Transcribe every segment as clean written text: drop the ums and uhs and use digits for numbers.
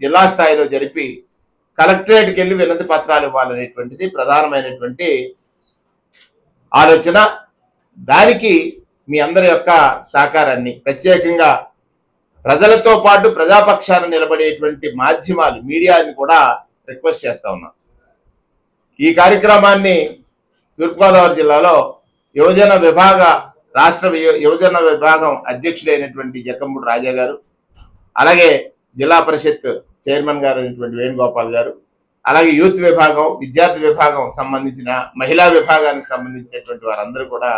జిల్లా స్థాయిలో జరిపి కలెక్టరేట్కి వెళ్ళి వినతి పత్రాలు ఇవ్వాలనేటువంటిది ప్రధానమైనటువంటి ఆలోచన. దానికి మీ అందరి యొక్క సహకారాన్ని, ప్రత్యేకంగా ప్రజలతో పాటు ప్రజాపక్షాన నిలబడేటువంటి మాధ్యమాలు, మీడియాని కూడా రిక్వెస్ట్ చేస్తా ఉన్నాం. ఈ కార్యక్రమాన్ని తూర్పుగోదావరి జిల్లాలో యువజన విభాగ రాష్ట్ర యువజన విభాగం అధ్యక్షుడైనటువంటి జక్కంపూడి రాజా గారు, అలాగే జిల్లా పరిషత్ చైర్మన్ గారు అయినటువంటి వేణుగోపాల్ గారు, అలాగే యూత్ విభాగం, విద్యార్థి విభాగం సంబంధించిన మహిళా విభాగానికి సంబంధించినటువంటి వారందరూ కూడా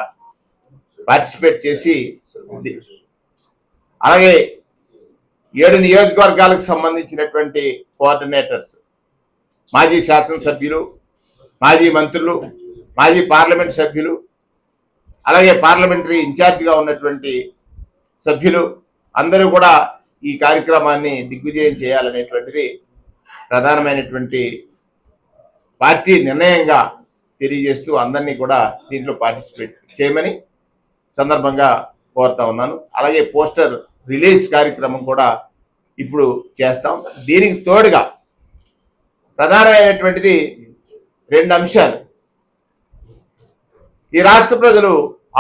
పార్టిసిపేట్ చేసి, అలాగే 7 నియోజకవర్గాలకు సంబంధించినటువంటి కోఆర్డినేటర్స్, మాజీ శాసనసభ్యులు, మాజీ మంత్రులు, మాజీ పార్లమెంట్ సభ్యులు, అలాగే పార్లమెంటరీ ఇన్ఛార్జిగా ఉన్నటువంటి సభ్యులు అందరూ కూడా ఈ కార్యక్రమాన్ని దిగ్విజయం చేయాలనేటువంటిది ప్రధానమైనటువంటి పార్టీ నిర్ణయంగా తెలియజేస్తూ అందరినీ కూడా దీంట్లో పార్టిసిపేట్ చేయమని సందర్భంగా కోరుతా ఉన్నాను. అలాగే పోస్టర్ రిలీజ్ కార్యక్రమం కూడా ఇప్పుడు చేస్తాం. దీనికి తోడుగా ప్రధానమైనటువంటిది 2 అంశాలు. ఈ రాష్ట్ర ప్రజలు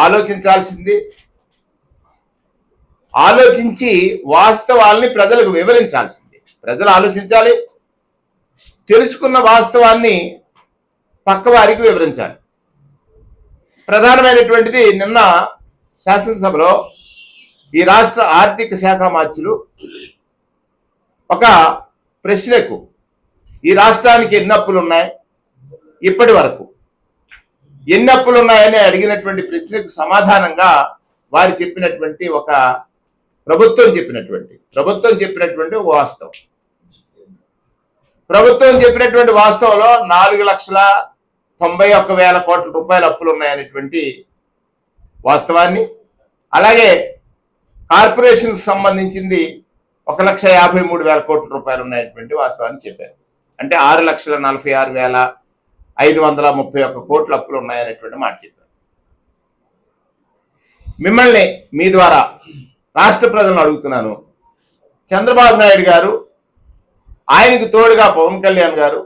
ఆలోచించాల్సింది, ఆలోచించి వాస్తవాల్ని ప్రజలకు వివరించాల్సింది. ప్రజలు ఆలోచించాలి, తెలుసుకున్న వాస్తవాన్ని పక్కవారికి వివరించాలి. ప్రధానమైనటువంటిది నిన్న శాసనసభలో ఈ రాష్ట్ర ఆర్థిక శాఖ మంత్రులు ఒక ప్రశ్నకు ఈ రాష్ట్రానికి ఎన్ని అప్పులు ఉన్నాయి, ఇప్పటి వరకు ఎన్ని అప్పులు ఉన్నాయని అడిగినటువంటి ప్రశ్నకు సమాధానంగా వారు చెప్పినటువంటి ఒక ప్రభుత్వం చెప్పినటువంటి వాస్తవం. ప్రభుత్వం చెప్పినటువంటి వాస్తవంలో 4,91,000 కోట్ల రూపాయల అప్పులు ఉన్నాయనేటువంటి వాస్తవాన్ని, అలాగే కార్పొరేషన్ సంబంధించింది 1,53,000 కోట్ల రూపాయలు ఉన్నాయనేటువంటి వాస్తవాన్ని చెప్పారు. అంటే 6,46,531 కోట్ల అప్పులు ఉన్నాయనేటువంటి మాట చెప్పారు. మిమ్మల్ని మీ ద్వారా రాష్ట్ర ప్రజలను అడుగుతున్నాను, చంద్రబాబు నాయుడు గారు, ఆయనకు తోడుగా పవన్ కళ్యాణ్ గారు,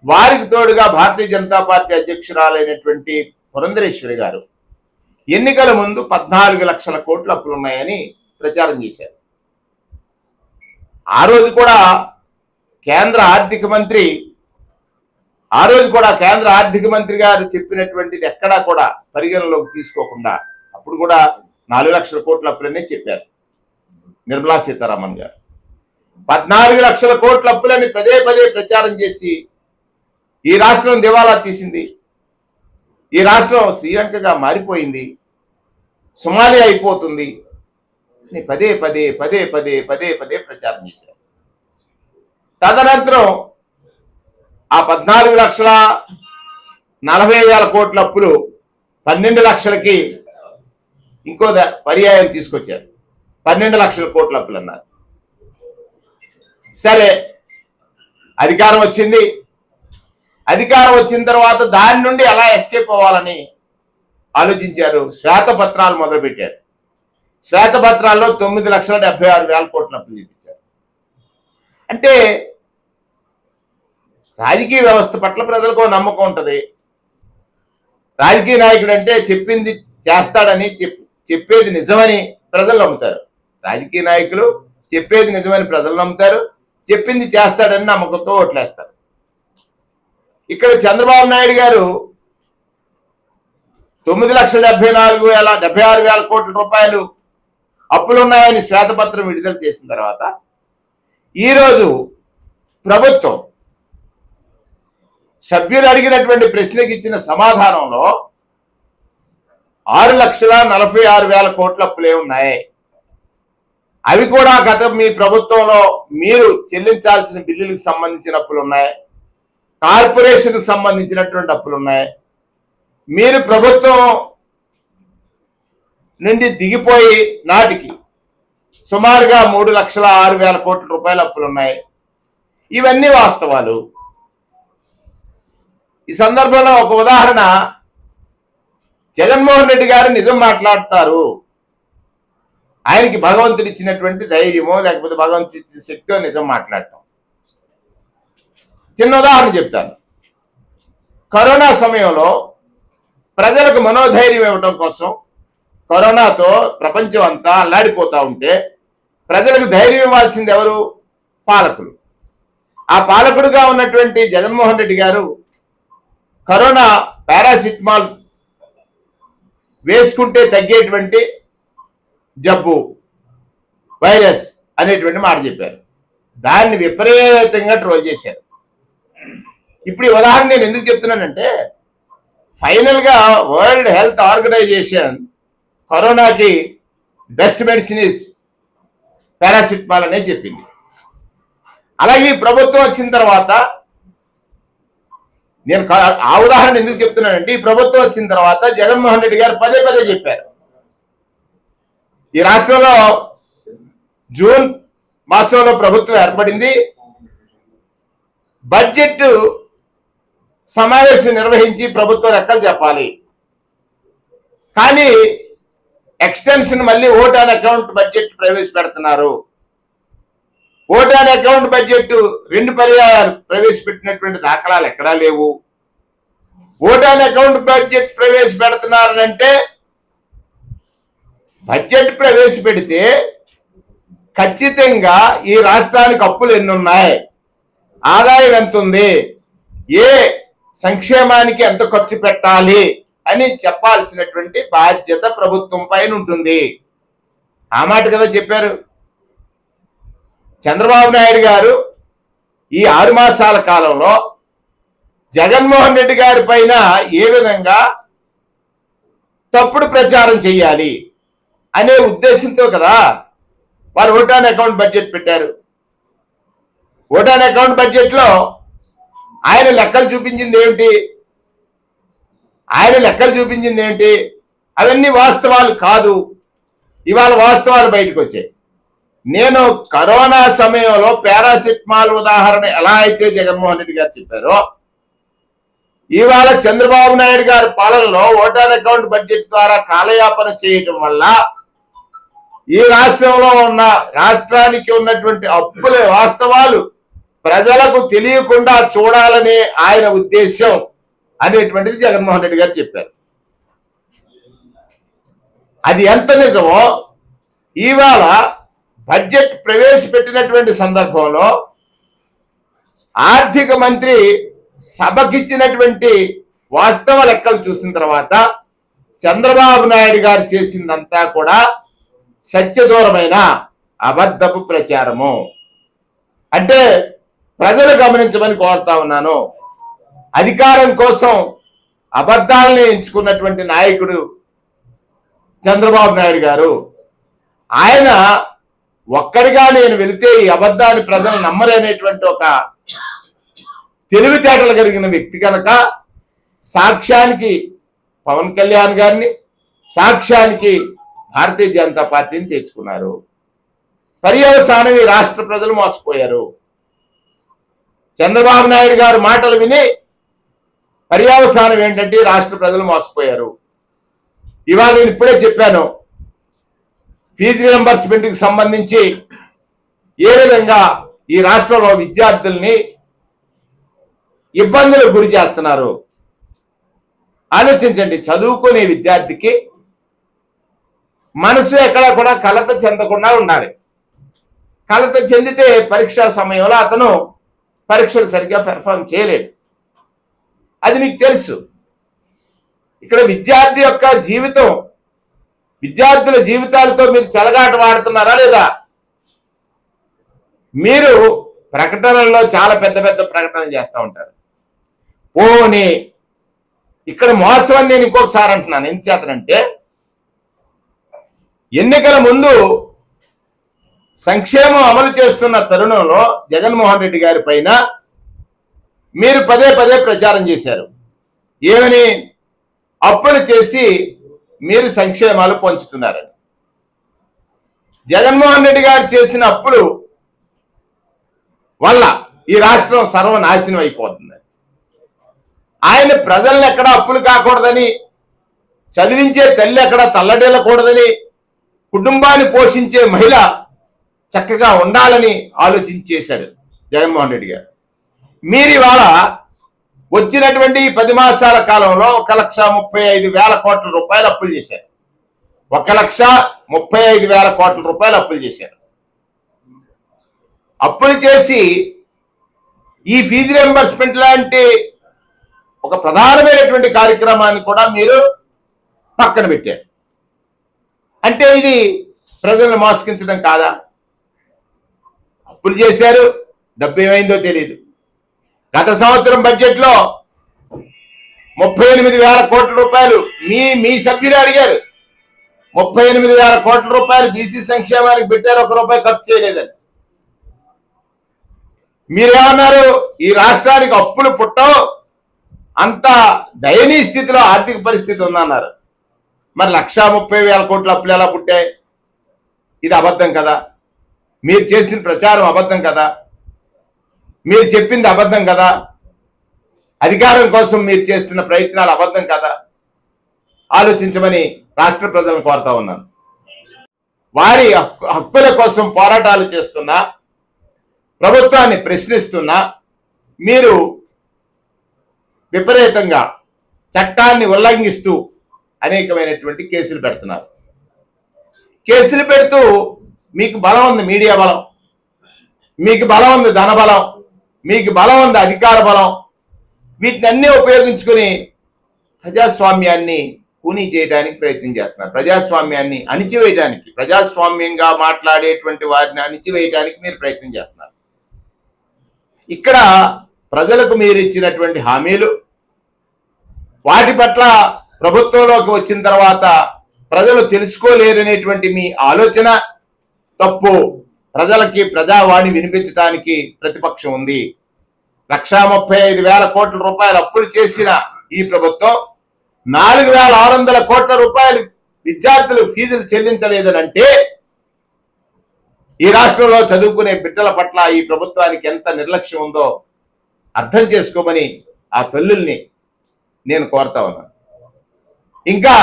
వారికి తోడుగా భారతీయ జనతా పార్టీ అధ్యక్షురాలైనటువంటి పురంధరేశ్వరి గారు ఎన్నికల ముందు 14 లక్షల కోట్ల అప్పులు ఉన్నాయని ప్రచారం చేశారు. ఆ రోజు కూడా కేంద్ర ఆర్థిక మంత్రి గారు చెప్పినటువంటిది ఎక్కడా కూడా పరిగణలోకి తీసుకోకుండా అప్పుడు కూడా 4 లక్షల కోట్ల అప్పులనే చెప్పారు నిర్మలా సీతారామన్ గారు. 14 లక్షల కోట్ల అప్పులని పదే ప్రచారం చేసి ఈ రాష్ట్రం దివాలా తీసింది, ఈ రాష్ట్రం శ్రీలంకగా మారిపోయింది, సొమాలియా అయిపోతుంది అని పదే ప్రచారం చేశారు. తదనంతరం ఆ 14,40,000 కోట్ల అప్పులు 12 లక్షలకి ఇంకో పర్యాయం తీసుకొచ్చారు. 12 లక్షల కోట్ల అప్పులు అన్నారు. సరే, అధికారం వచ్చిన తర్వాత దాని నుండి ఎలా ఎస్కేప్ అవ్వాలని ఆలోచించారు. శ్వేతపత్రాలు మొదలుపెట్టారు. శ్వేతపత్రాల్లో 9,76,000 కోట్ల అప్పులు చూపించారు. అంటే రాజకీయ వ్యవస్థ పట్ల ప్రజలకు నమ్మకం ఉంటుంది. రాజకీయ నాయకుడు అంటే చెప్పింది చేస్తాడని చెప్పేది నిజమని ప్రజలు నమ్ముతారు. రాజకీయ నాయకులు చెప్పేది నిజమని ప్రజలు నమ్ముతారు, చెప్పింది చేస్తాడని నమ్మకంతో ఓట్లేస్తారు. ఇక్కడ చంద్రబాబు నాయుడు గారు 9,76,000 కోట్ల రూపాయలు అప్పులున్నాయని శ్వేతపత్రం విడుదల చేసిన తర్వాత ఈరోజు ప్రభుత్వం సభ్యులు అడిగినటువంటి ప్రశ్నకి ఇచ్చిన సమాధానంలో 6,46,000 కోట్ల అప్పులే ఉన్నాయి. అవి కూడా గత మీ ప్రభుత్వంలో మీరు చెల్లించాల్సిన బిల్లులకు సంబంధించిన అప్పులు ఉన్నాయి, కార్పొరేషన్కి సంబంధించినటువంటి అప్పులు ఉన్నాయి. మీరు ప్రభుత్వం నుండి దిగిపోయి నాటికి సుమారుగా 3,06,000 కోట్ల రూపాయల అప్పులు ఉన్నాయి. ఇవన్నీ వాస్తవాలు. ఈ సందర్భంలో ఒక ఉదాహరణ, జగన్మోహన్ రెడ్డి గారు నిజం మాట్లాడతారు. ఆయనకి భగవంతుడు ఇచ్చినటువంటి ధైర్యమో లేకపోతే భగవంతుడి ఇచ్చిన శక్తితో నిజం మాట్లాడటం. చిన్న ఉదాహరణ చెప్తాను. కరోనా సమయంలో ప్రజలకు మనోధైర్యం ఇవ్వడం కోసం కరోనాతో ప్రపంచం అంతా అల్లాడిపోతూ ఉంటే ప్రజలకు ధైర్యం ఇవ్వాల్సింది ఎవరు? పాలకులు. ఆ పాలకుడుగా ఉన్నటువంటి జగన్మోహన్ రెడ్డి గారు కరోనా పారాసిటమాల్ వేసుకుంటే తగ్గేటువంటి జబ్బు వైరస్ అనేటువంటి మాట చెప్పారు. దాన్ని విపరీతంగా ట్రోల్ చేశారు. ఇప్పుడు ఈ ఉదాహరణ నేను ఎందుకు చెప్తున్నానంటే ఫైనల్ గా వరల్డ్ హెల్త్ ఆర్గనైజేషన్ కరోనాకి బెస్ట్ మెడిసిన్ ఇస్ పారాసిటమాల్ అనే చెప్పింది. అలాగే ప్రభుత్వం వచ్చిన తర్వాత నేను ఆ ఉదాహరణ ఎందుకు చెప్తున్నానంటే ఈ ప్రభుత్వం వచ్చిన తర్వాత జగన్మోహన్ రెడ్డి గారు పదే పదే చెప్పారు. ఈ రాష్ట్రంలో జూన్ మాసంలో ప్రభుత్వం ఏర్పడింది. బడ్జెట్ సమావేశం నిర్వహించి ప్రభుత్వం లెక్కలు చెప్పాలి. కానీ ఎక్స్టెన్షన్ మళ్ళీ ఓట్ ఆన్ అకౌంట్ బడ్జెట్ ప్రవేశపెడుతున్నారు. ఓట్ ఆన్ అకౌంట్ బడ్జెట్ 2 పర్యాయాలు ప్రవేశపెట్టినటువంటి దాఖలాలు ఎక్కడా లేవు. ఓట్ ఆన్ అకౌంట్ బడ్జెట్ ప్రవేశపెడుతున్నారంటే బడ్జెట్ ప్రవేశపెడితే ఖచ్చితంగా ఈ రాష్ట్రానికి అప్పులు ఎన్ని ఉన్నాయి, ఆదాయం ఎంత ఉంది, ఏ సంక్షేమానికి ఎంత ఖర్చు పెట్టాలి అని చెప్పాల్సినటువంటి బాధ్యత ప్రభుత్వం పైన ఉంటుంది. ఆ మాట కదా చెప్పారు. చంద్రబాబు నాయుడు గారు ఈ 6 మాసాల కాలంలో జగన్మోహన్ రెడ్డి గారి పైన ఏ విధంగా తప్పుడు ప్రచారం చేయాలి అనే ఉద్దేశంతో కదా వారు ఓట్ ఆన్ అకౌంట్ బడ్జెట్ పెట్టారు. ఓట్ ఆన్ అకౌంట్ బడ్జెట్ లో ఆయన లెక్కలు చూపించింది ఏమిటి? అవన్నీ వాస్తవాలు కాదు. ఇవాళ వాస్తవాలు బయటకు వచ్చాయి. నేను కరోనా సమయంలో పారాసిటమాల్ ఉదాహరణ ఎలా అయితే జగన్మోహన్ రెడ్డి గారు చెప్పారో ఇవాళ చంద్రబాబు నాయుడు గారి పాలనలో ఓట్ ఆన్ అకౌంట్ బడ్జెట్ ద్వారా కాలయాపన చేయటం వల్ల ఈ రాష్ట్రంలో ఉన్న రాష్ట్రానికి ఉన్నటువంటి అప్పుల వాస్తవాలు ప్రజలకు తెలియకుండా చూడాలనే ఆయన ఉద్దేశం అనేటువంటిది జగన్మోహన్ రెడ్డి గారు చెప్పారు. అది ఎంత నిజమో ఇవాళ బడ్జెట్ ప్రవేశపెట్టినటువంటి సందర్భంలో ఆర్థిక మంత్రి సభకిచ్చినటువంటి వాస్తవ లెక్కలు చూసిన తర్వాత చంద్రబాబు నాయుడు గారు చేసిందంతా కూడా సత్యదూరమైన అబద్ధపు ప్రచారము. అంటే ప్రజలు గమనించమని కోరుతా ఉన్నాను. అధికారం కోసం అబద్ధాలని ఎంచుకున్నటువంటి నాయకుడు చంద్రబాబు నాయుడు గారు. ఆయన ఒక్కడిగా నేను వెళితే ఈ అబద్ధాన్ని ప్రజలు నమ్మరనేటువంటి ఒక తెలివితేటలు కలిగిన వ్యక్తి కనుక సాక్ష్యానికి పవన్ కళ్యాణ్ గారిని, సాక్ష్యానికి భారతీయ జనతా పార్టీని తెచ్చుకున్నారు. పర్యవసానం ఈ రాష్ట్ర ప్రజలు మోసపోయారు. చంద్రబాబు నాయుడు గారు మాటలు విని పర్యవసానం ఏంటంటే రాష్ట్ర ప్రజలు మోసపోయారు. ఇవాళ నేను ఇప్పుడే చెప్పాను, ఫీజు రియంబర్స్మెంట్కి సంబంధించి ఏ విధంగా ఈ రాష్ట్రంలో విద్యార్థుల్ని ఇబ్బందులకు గురి చేస్తున్నారు. ఆలోచించండి. చదువుకునే విద్యార్థికి మనసు ఎక్కడ కూడా కలత చెందకుండా ఉండాలి. కలత చెందితే పరీక్షా సమయంలో అతను పరీక్షలు సరిగ్గా పెర్ఫార్మ్ చేయలేడు. అది మీకు తెలుసు. ఇక్కడ విద్యార్థి యొక్క జీవితం, విద్యార్థుల జీవితాలతో మీరు చెలగాట వాడుతున్నారా లేదా? మీరు ప్రకటనల్లో చాలా పెద్ద పెద్ద ప్రకటనలు చేస్తూ ఉంటారు. పోనీ ఇక్కడ మోసం అని నేను ఇంకొకసారి అంటున్నాను. ఏం చేతనంటే ఎన్నికల ముందు సంక్షేమం అమలు చేస్తున్న తరుణంలో జగన్మోహన్ రెడ్డి గారి పైన మీరు పదే పదే ప్రచారం చేశారు. ఏమని? అప్పులు చేసి మీరు సంక్షేమాలు పంచుతున్నారని. జగన్మోహన్ రెడ్డి గారు చేసిన అప్పులు వల్ల ఈ రాష్ట్రం సర్వనాశనం అయిపోతుంది. ఆయన ప్రజల్ని ఎక్కడా అప్పులు కాకూడదని, చదివించే తల్లి ఎక్కడా తల్లడిల్లకూడదని, కుటుంబాన్ని పోషించే మహిళ చక్కగా ఉండాలని ఆలోచించేశాడు జగన్మోహన్ రెడ్డి గారు. మీరు ఇవాళ వచ్చినటువంటి 10 మాసాల కాలంలో 1,35,000 కోట్ల రూపాయలు అప్పులు చేశారు. 1,35,000 కోట్ల రూపాయలు అప్పులు చేశారు. అప్పులు చేసి ఈ ఫీజు రియంబర్స్మెంట్ లాంటి ఒక ప్రధానమైనటువంటి కార్యక్రమాన్ని కూడా మీరు పక్కన పెట్టారు. అంటే ఇది ప్రజలను మోసగించడం కాదా? అప్పులు చేశారు, డబ్బు ఏమైందో తెలియదు. గత సంవత్సరం బడ్జెట్లో 38,000 కోట్ల రూపాయలు మీ సభ్యులు అడిగారు. 38,000 కోట్ల రూపాయలు బీసీ సంక్షేమానికి పెట్టారు, ₹1 ఖర్చు చేయలేదని. మీరేమన్నారు? ఈ రాష్ట్రానికి అప్పులు పుట్టవు, అంత దయనీయ స్థితిలో ఆర్థిక పరిస్థితి ఉందన్నారు. మరి 1,30,000 కోట్ల అప్పులు ఎలా పుట్టాయి? ఇది అబద్ధం కదా? మీరు చేసిన ప్రచారం అబద్ధం కదా? మీరు చెప్పింది అబద్ధం కదా? అధికారం కోసం మీరు చేస్తున్న ప్రయత్నాలు అబద్ధం కదా? ఆలోచించమని రాష్ట్ర ప్రజలను కోరుతా ఉన్నాను. వారి హక్కుల కోసం పోరాటాలు చేస్తున్నా, ప్రభుత్వాన్ని ప్రశ్నిస్తున్నా మీరు విపరీతంగా చట్టాన్ని ఉల్లంఘిస్తూ అనేకమైనటువంటి కేసులు పెడుతున్నారు. కేసులు పెడుతూ మీకు బలం ఉంది, మీడియా బలం, మీకు బలం ఉంది, ధన బలం, మీకు బలం ఉంది, అధికార బలం. వీటినన్నీ ఉపయోగించుకుని ప్రజాస్వామ్యాన్ని కూనీ చేయడానికి ప్రయత్నం చేస్తున్నారు. ప్రజాస్వామ్యాన్ని అణిచివేయడానికి, ప్రజాస్వామ్యంగా మాట్లాడేటువంటి వారిని అణిచివేయడానికి మీరు ప్రయత్నం చేస్తున్నారు. ఇక్కడ ప్రజలకు మీరు ఇచ్చినటువంటి హామీలు, వాటి పట్ల ప్రభుత్వంలోకి వచ్చిన తర్వాత ప్రజలు తెలుసుకోలేరనేటువంటి మీ ఆలోచన తప్పు. ప్రజలకి ప్రజావాణి వినిపించడానికి ప్రతిపక్షం ఉంది. 1,35,000 కోట్ల రూపాయలు అప్పులు చేసిన ఈ ప్రభుత్వం 4,600 కోట్ల రూపాయలు విద్యార్థులు ఫీజులు చెల్లించలేదనంటే ఈ రాష్ట్రంలో చదువుకునే బిడ్డల పట్ల ఈ ప్రభుత్వానికి ఎంత నిర్లక్ష్యం ఉందో అర్థం చేసుకోమని ఆ తల్లుల్ని నేను కోరుతా ఉన్నాను. ఇంకా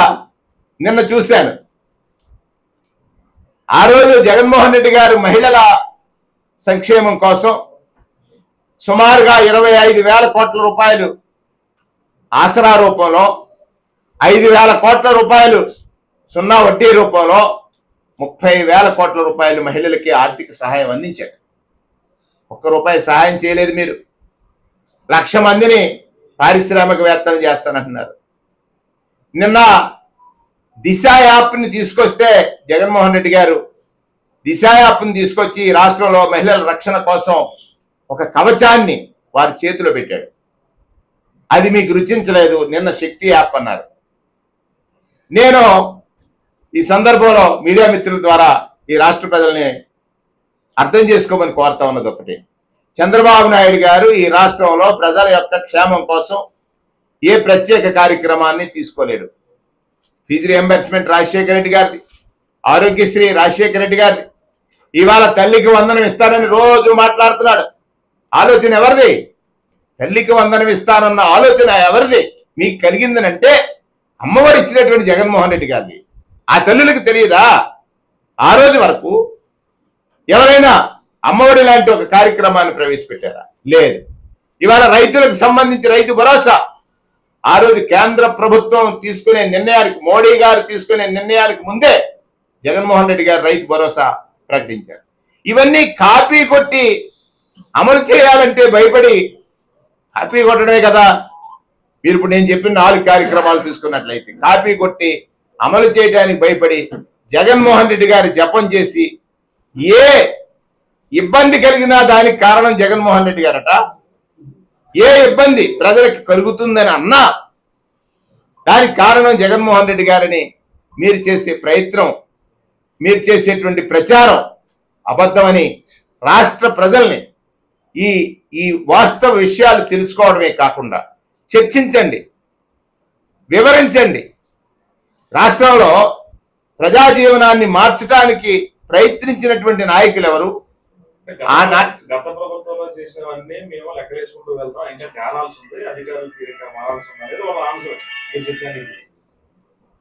నిన్న చూశాను, ఆ రోజు జగన్మోహన్ రెడ్డి గారు మహిళల సంక్షేమం కోసం సుమారుగా 25,000 కోట్ల రూపాయలు ఆసరా రూపంలో, 5,000 కోట్ల రూపాయలు సున్నా వడ్డీ రూపంలో 30,000 కోట్ల రూపాయలు మహిళలకి ఆర్థిక సహాయం అందించారు. ₹1 సహాయం చేయలేదు. మీరు 1,00,000 మందిని పారిశ్రామికవేత్తలు చేస్తానంటున్నారు. నిన్న దిశ యాప్ని తీసుకొస్తే జగన్మోహన్ రెడ్డి గారు దిశ యాప్ని తీసుకొచ్చి రాష్ట్రంలో మహిళల రక్షణ కోసం ఒక కవచాన్ని వారి చేతిలో పెట్టాడు. అది మీకు రుచించలేదు. నిన్న శక్తి యాప్ అన్నారు. నేను ఈ సందర్భంలో మీడియా మిత్రుల ద్వారా ఈ రాష్ట్ర ప్రజల్ని అర్థం చేసుకోమని కోరుతా ఉన్నది ఒకటి, చంద్రబాబు నాయుడు గారు ఈ రాష్ట్రంలో ప్రజల యొక్క క్షేమం కోసం ఏ ప్రత్యేక కార్యక్రమాన్ని తీసుకోలేడు. ఫీజు రియంబర్స్మెంట్ రాజశేఖర రెడ్డి గారిది, ఆరోగ్యశ్రీ రాజశేఖర రెడ్డి గారిది. ఇవాళ తల్లికి వందనం ఇస్తానని రోజు మాట్లాడుతున్నాడు. ఆలోచన ఎవరిది? తల్లికి వందనం ఇస్తానన్న ఆలోచన ఎవరిది? మీకు కలిగిందనంటే అమ్మఒడి ఇచ్చినటువంటి జగన్మోహన్ రెడ్డి గారిది. ఆ తల్లులకు తెలియదా? ఆ రోజు వరకు ఎవరైనా అమ్మఒడి లాంటి ఒక కార్యక్రమాన్ని ప్రవేశపెట్టారా? లేదు. ఇవాళ రైతులకు సంబంధించి రైతు భరోసా ఆ రోజు కేంద్ర ప్రభుత్వం తీసుకునే నిర్ణయానికి, మోడీ గారు తీసుకునే నిర్ణయానికి ముందే జగన్మోహన్ రెడ్డి గారు రైతు భరోసా ప్రకటించారు. ఇవన్నీ కాపీ కొట్టి అమలు చేయాలంటే భయపడి కాపీ కొట్టడమే కదా. మీరు ఇప్పుడు నేను చెప్పిన 4 కార్యక్రమాలు తీసుకున్నట్లయితే కాపీ కొట్టి అమలు చేయడానికి భయపడి జగన్మోహన్ రెడ్డి గారి జపం చేసి ఏ ఇబ్బంది కలిగినా దానికి కారణం జగన్మోహన్ రెడ్డి గారట. ఏ ఇబ్బంది ప్రజలకు కలుగుతుందని అన్నా దానికి కారణం జగన్మోహన్ రెడ్డి గారిని మీరు చేసే ప్రయత్నం, మీరు చేసేటువంటి ప్రచారం అబద్ధమని రాష్ట్ర ప్రజల్ని ఈ వాస్తవ విషయాలు తెలుసుకోవడమే కాకుండా చర్చించండి, వివరించండి. రాష్ట్రంలో ప్రజా జీవనాన్ని మార్చడానికి ప్రయత్నించినటువంటి నాయకులు ఎవరు? గత ప్రభుత్వంలో చేసినవన్నీ మేము లెక్కలేసుకుంటూ వెళ్తాం, ఇంకా తేరాల్సి ఉంది, అధికారులు తీరిక మారాల్సి ఉంది అనేది వాళ్ళ ఆన్సర్. నేను చెప్పాను,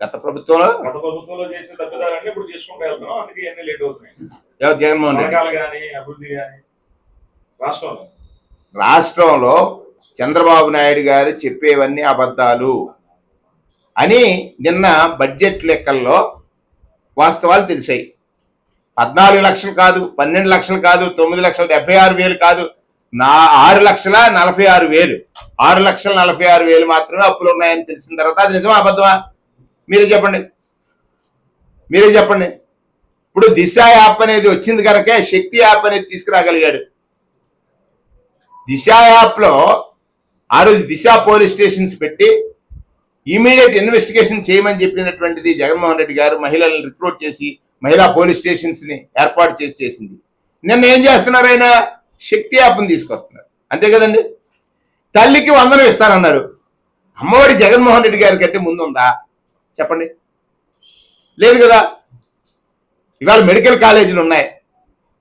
గత ప్రభుత్వంలో చేసిన తప్పిదాలన్నీ ఇప్పుడు చేసుకుంటూ వెళ్తున్నాం, అందుకే ఇవన్నీ లేట్ అవుతున్నాయి. జగన్మోహన్ రెడ్డి కానీ అభివృద్ధి కానీ రాష్ట్రంలో రాష్ట్రంలో చంద్రబాబు నాయుడు గారు చెప్పేవన్నీ అబద్ధాలు అని నిన్న బడ్జెట్ లెక్కల్లో వాస్తవాలు తెలిసాయి. 14 లక్షలు కాదు, 12 లక్షలు కాదు, 9,76,000 కాదు, 6,46,000, 6,46,000 మాత్రమే అప్పులు ఉన్నాయని తెలిసిన తర్వాత అది నిజమా అబద్ధమా? మీరే చెప్పండి. ఇప్పుడు దిశ యాప్ అనేది వచ్చింది కనుకే శక్తి యాప్ అనేది తీసుకురాగలిగాడు. దిశ యాప్ లో ఆ రోజు దిశ పోలీస్ స్టేషన్స్ పెట్టి ఇమీడియట్ ఇన్వెస్టిగేషన్ చేయమని చెప్పినటువంటిది జగన్మోహన్ రెడ్డి గారు మహిళలను రిక్రూట్ చేసి మహిళా పోలీస్ స్టేషన్స్ ని ఏర్పాటు చేసింది. నిన్న ఏం చేస్తున్నారు? ఆయన శక్తి యాప్ని తీసుకొస్తున్నారు. అంతే కదండి. తల్లికి వందనం ఇస్తానన్నారు. అమ్మఒడి జగన్మోహన్ రెడ్డి గారి కంటే ముందు ఉందా చెప్పండి? లేదు కదా. ఇవాళ మెడికల్ కాలేజీలు ఉన్నాయి.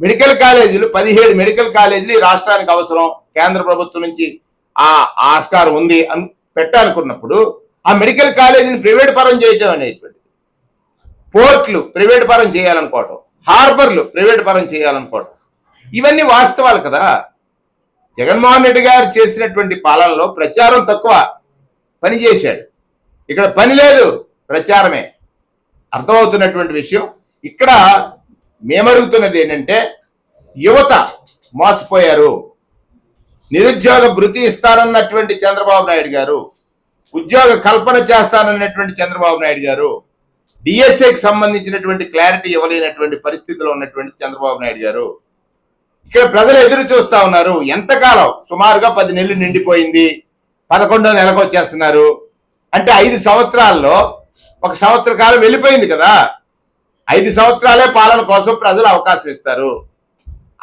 మెడికల్ కాలేజీలు 17 మెడికల్ కాలేజీలు ఈ రాష్ట్రానికి అవసరం, కేంద్ర ప్రభుత్వం నుంచి ఆ ఆస్కారం ఉంది అని పెట్టాలనుకున్నప్పుడు ఆ మెడికల్ కాలేజీని ప్రైవేట్ పరం చేయటం అనేటువంటిది, పోర్ట్లు ప్రైవేట్ పరం చేయాలనుకోవటం, హార్బర్లు ప్రైవేట్ పరం చేయాలనుకోవటం, ఇవన్నీ వాస్తవాలు కదా. జగన్మోహన్ రెడ్డి గారు చేసినటువంటి పాలనలో ప్రచారం తక్కువ, పని చేశాడు. ఇక్కడ పని లేదు, ప్రచారమే. అర్థమవుతున్నటువంటి విషయం. ఇక్కడ మేమడుగుతున్నది ఏంటంటే యువత మోసపోయారు. నిరుద్యోగ భృతి ఇస్తానన్నటువంటి చంద్రబాబు నాయుడు గారు, ఉద్యోగ కల్పన చేస్తానన్నటువంటి చంద్రబాబు నాయుడు గారు, డిఎస్ఏకి సంబంధించినటువంటి క్లారిటీ ఇవ్వలేనటువంటి పరిస్థితిలో ఉన్నటువంటి చంద్రబాబు నాయుడు గారు, ఇక్కడ ప్రజలు ఎదురు చూస్తా ఉన్నారు. ఎంతకాలం? సుమారుగా 10 నెలలు నిండిపోయింది, 11వ నెలకు వచ్చేస్తున్నారు. అంటే 5 సంవత్సరాల్లో 1 సంవత్సర కాలం వెళ్ళిపోయింది కదా. 5 సంవత్సరాలే పాలన కోసం ప్రజలు అవకాశం ఇస్తారు.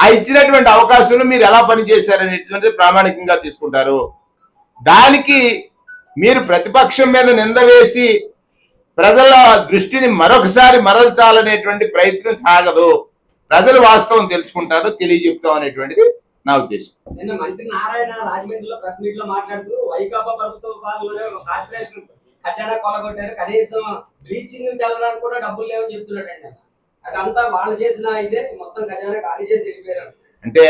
ఆ ఇచ్చినటువంటి అవకాశంలో మీరు ఎలా పనిచేశారనేటువంటిది ప్రామాణికంగా తీసుకుంటారు. దానికి మీరు ప్రతిపక్షం మీద నింద వేసి ప్రజల దృష్టిని మరొకసారి మరల్చాలనేటువంటి ప్రయత్నం సాగదు. ప్రజలు వాస్తవం తెలుసుకుంటారు, తెలియజెప్తాం అనేటువంటిది నా ఉద్దేశం. నిన్న మంత్రి నారాయణ రాజమండ్రిలో ప్రెస్ మీట్ లో మాట్లాడుతూ వైకాపా ప్రభుత్వ పాలనలో కార్పొరేషన్ ఖజానా కొలగొట్టారు, కనీసం బ్లీచింగ్ చల్లడానికి కూడా డబ్బులు లేవని చెప్తున్నాడండి. అదంతా వాళ్ళు చేసిన ఇదే, మొత్తం ఖజానా ఖాళీ చేసి వెళ్ళిపోయారు. అంటే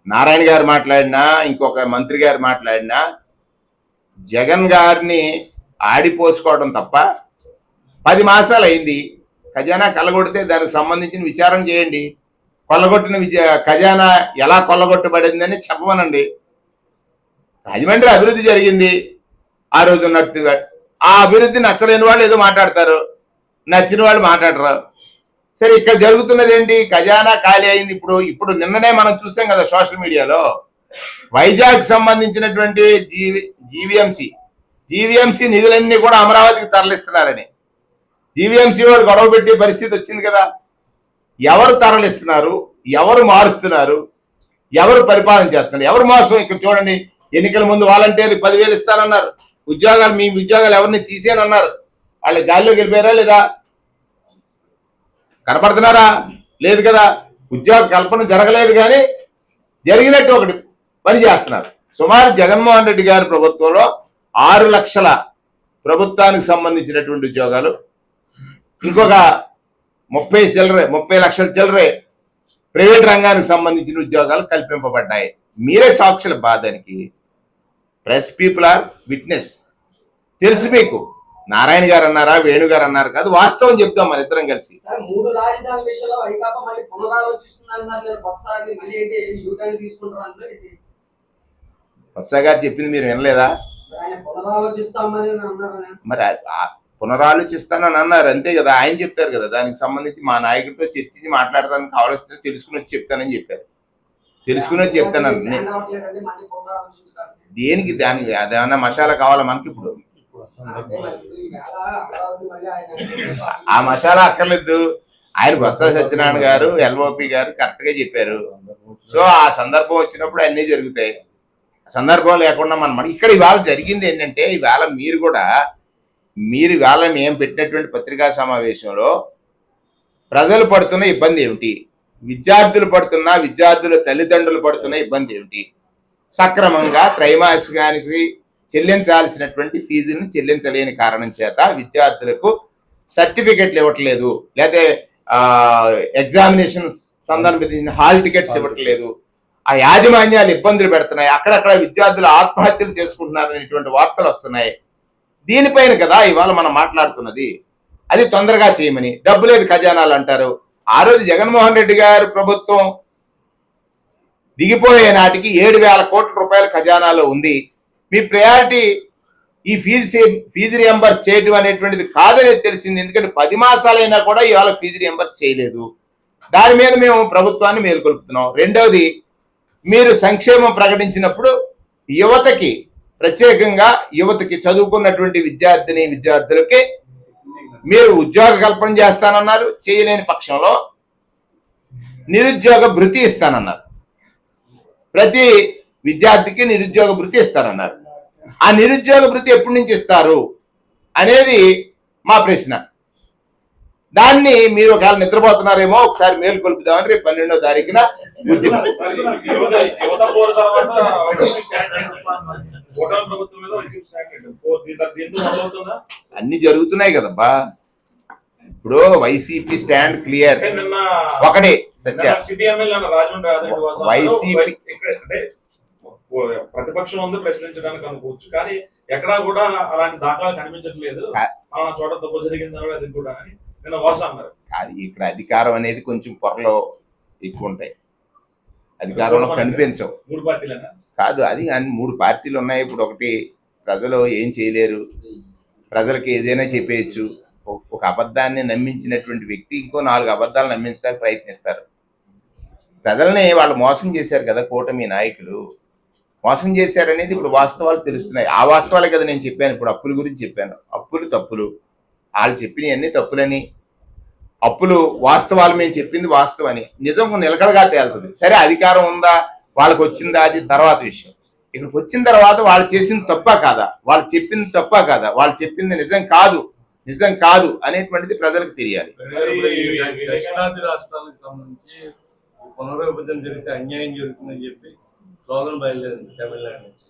నారాయణ గారు మాట్లాడినా, ఇంకొక మంత్రి గారు మాట్లాడినా జగన్ గారిని ఆడిపోసుకోవడం తప్ప 10 మాసాలు అయింది. ఖజానా కొల్లగొడితే దానికి సంబంధించిన విచారణ చేయండి. కొల్లగొట్టిన ఖజానా ఎలా కొల్లగొట్టబడిందని చెప్పమనండి. రాజమండ్రి అభివృద్ధి జరిగింది ఆ రోజు ఉన్నట్టుగా. ఆ అభివృద్ధి నచ్చలేని వాళ్ళు ఏదో మాట్లాడతారు, నచ్చిన వాళ్ళు మాట్లాడరు. సరే, ఇక్కడ జరుగుతున్నది ఏంటి? ఖజానా ఖాళీ అయింది. ఇప్పుడు నిన్ననే మనం చూసాం కదా సోషల్ మీడియాలో, వైజాగ్ సంబంధించినటువంటి జీవీఎంసీ నిధులన్నీ కూడా అమరావతికి తరలిస్తున్నారని జీవీఎంసీ వాడు గొడవ పెట్టే పరిస్థితి వచ్చింది కదా. ఎవరు తరలిస్తున్నారు, ఎవరు మారుస్తున్నారు, ఎవరు పరిపాలన చేస్తున్నారు, ఎవరు మోసం? ఇక్కడ చూడండి, ఎన్నికల ముందు వాలంటీర్లు 10,000 ఇస్తారన్నారు. ఉద్యోగాలు, మీ ఉద్యోగాలు ఎవరిని తీసేయనన్నారు. వాళ్ళు గాల్లోకి వెళ్ళిపోయారా లేదా? కనపడుతున్నారా? లేదు కదా. ఉద్యోగ కల్పన జరగలేదు, కానీ జరిగినట్టు ఒకటి పని చేస్తున్నారు. సుమారు జగన్మోహన్ రెడ్డి గారి ప్రభుత్వంలో 6 లక్షల ప్రభుత్వానికి సంబంధించినటువంటి ఉద్యోగాలు, ఇంకొక 30 లక్షల చిల్లరే ప్రైవేట్ రంగానికి సంబంధించిన ఉద్యోగాలు కల్పింపబడ్డాయి. మీరే సాక్షుల బాధానికి. Press people are witness. తెలుసు మీకు. నారాయణ గారు అన్నారా, వేణు గారు అన్నారు కాదు, వాస్తవం చెప్తాం మన ఇద్దరం కలిసి. 3 రాజధానుల విషయంలో వైకాపా మళ్ళీ పునరాలోచిస్తుందన్నారు. కొత్తసారి మళ్ళీ ఏంటి యూటర్న్ తీసుకుంటారు? వత్స గారు చెప్పింది మీరు వినలేదా? మరి పునరాలోచిస్తానని అన్నారు, అంతే కదా. ఆయన చెప్తారు కదా. దానికి సంబంధించి మా నాయకుడితో చర్చించి మాట్లాడతానికి కావాల్సింది తెలుసుకుని వచ్చి చెప్తానని చెప్పారు. తెలుసుకుని వచ్చి చెప్తానని దేనికి? దానికి అదేమన్నా మసాలా కావాలా మనకి? ఇప్పుడు ఆ మసాలా అక్కర్లేదు. ఆయన బొత్స సత్యనారాయణ గారు, ఎల్ఓపి గారు కరెక్ట్ గా చెప్పారు. సో ఆ సందర్భం వచ్చినప్పుడు అన్నీ జరుగుతాయి. సందర్భం లేకుండా మనం ఇక్కడ ఇవాళ జరిగింది ఏంటంటే, ఇవాళ మీరు ఇవాళ మేము పెట్టినటువంటి పత్రికా సమావేశంలో ప్రజలు పడుతున్న ఇబ్బంది ఏమిటి, విద్యార్థుల తల్లిదండ్రులు పడుతున్న ఇబ్బంది ఏమిటి, సక్రమంగా త్రైమాసికానికి చెల్లించాల్సినటువంటి ఫీజులను చెల్లించలేని కారణం చేత విద్యార్థులకు సర్టిఫికెట్లు ఇవ్వట్లేదు, లేకపోతే ఎగ్జామినేషన్ సందర్భంగా హాల్ టికెట్స్ ఇవ్వట్లేదు, ఆ యాజమాన్యాలు ఇబ్బందులు పెడుతున్నాయి, అక్కడక్కడ విద్యార్థులు ఆత్మహత్యలు చేసుకుంటున్నారు అనేటువంటి వార్తలు వస్తున్నాయి. దీనిపైన కదా ఇవాళ మనం మాట్లాడుతున్నది. అది తొందరగా చేయమని. డబ్బు లేదు ఖజానాలు అంటారు. ఆ రోజు జగన్మోహన్ రెడ్డి గారు ప్రభుత్వం దిగిపోయే నాటికి 7,000 కోట్ల రూపాయల ఖజానాలో ఉంది. మీ ప్రయారిటీ ఈ ఫీజు రియంబర్స్ చేయడం అనేటువంటిది కాదనేది తెలిసింది. ఎందుకంటే 10 మాసాలైనా కూడా ఇవాళ ఫీజు రియంబర్స్ చేయలేదు. దాని మీద మేము ప్రభుత్వాన్ని మేల్కొల్పుతున్నాం. రెండవది, మీరు సంక్షేమం ప్రకటించినప్పుడు యువతకి, ప్రత్యేకంగా యువతకి, చదువుకున్నటువంటి విద్యార్థులకి మీరు ఉద్యోగ కల్పన చేస్తానన్నారు. చేయలేని పక్షంలో నిరుద్యోగ భృతి ఇస్తానన్నారు. ప్రతి విద్యార్థికి నిరుద్యోగ భృతి ఇస్తారన్నారు. ఆ నిరుద్యోగ భృతి ఎప్పటి నుంచి ఇస్తారు అనేది మా ప్రశ్న. దాన్ని మీరు ఒకవేళ నిద్రపోతున్నారేమో ఒకసారి మేలుకొల్పుదామని రేపు 12వ తారీఖున ఉద్యమం. అన్ని జరుగుతున్నాయి కదబ్బా. ఇప్పుడు వైసీపీ స్టాండ్ క్లియర్. ఒకటి సత్య, వైసీపీ ప్రతిపక్షం ఉంది ప్రశ్నించడానికి అనుకోవచ్చు, కానీ ఎక్కడా కూడా అలాంటి దాఖలాలు కనిపించట్లేదు. ఆ చోట తప్పు జరిగిందని అది కూడా నిన్న వాస అన్నారు. ఇక్కడ అధికారం అనేది కొంచెం పొరలో ఎక్కువ ఉంటాయి, అధికారంలో కనిపించవు. 3 పార్టీలేనా? కాదు, అది 3 పార్టీలు ఉన్నాయి. ఇప్పుడు ఒకటి, ప్రజలు ఏం చేయలేరు, ప్రజలకి ఏదైనా చెప్పేయచ్చు. ఒక అబద్ధాన్ని నమ్మించినటువంటి వ్యక్తి ఇంకో 4 అబద్ధాలు నమ్మించడానికి ప్రయత్నిస్తారు. ప్రజల్ని వాళ్ళు మోసం చేశారు కదా, కూటమి నాయకులు మోసం చేశారనేది ఇప్పుడు వాస్తవాలు తెలుస్తున్నాయి. ఆ వాస్తవాలే కదా నేను చెప్పాను. ఇప్పుడు అప్పుల గురించి చెప్పాను. అప్పులు తప్పులు, వాళ్ళు చెప్పినవి అన్ని తప్పులని, అప్పులు వాస్తవాలు మేము చెప్పింది వాస్తవని నిజం నిలకడగా తేలుతుంది. సరే, అధికారం ఉందా, వాళ్ళకి వచ్చిందా, అది తర్వాత విషయం. ఇక్కడికి వచ్చిన తర్వాత వాళ్ళు చేసింది తప్ప కాదా, వాళ్ళు చెప్పింది తప్ప కాదా, వాళ్ళు చెప్పింది నిజం కాదు అనేటువంటిది ప్రజలకు తెలియాలి. దక్షిణాది రాష్ట్రాలకు సంబంధించి పునర్విభజన జరిగితే అన్యాయం జరుగుతుందని చెప్పి స్లోగన్ బయలుదేరింది తమిళనాడు నుంచి.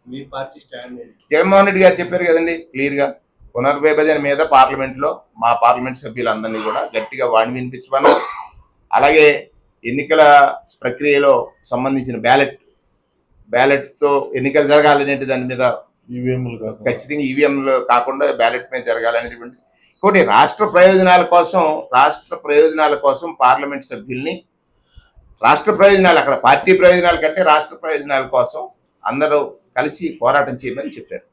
మీ పార్టీ స్టాండ్ ఏంటి? జగన్మోహన్ రెడ్డి గారు చెప్పారు కదండి క్లియర్ గా, పునర్విభజన మీద పార్లమెంట్ లో మా పార్లమెంట్ సభ్యులందరినీ కూడా గట్టిగా వాణి వినిపించమని, అలాగే ఎన్నికల ప్రక్రియలో సంబంధించిన బ్యాలెట్ తో ఎన్నికలు జరగాలనేది దాని మీద ఖచ్చితంగా ఈవీఎంలు కాకుండా బ్యాలెట్ మీద జరగాలనేటువంటి. ఇంకోటి, రాష్ట్ర ప్రయోజనాల కోసం పార్లమెంట్ సభ్యుల్ని, రాష్ట్ర ప్రయోజనాలు, అక్కడ పార్టీ ప్రయోజనాల కంటే రాష్ట్ర ప్రయోజనాల కోసం అందరూ కలిసి పోరాటం చేయమని చెప్పారు.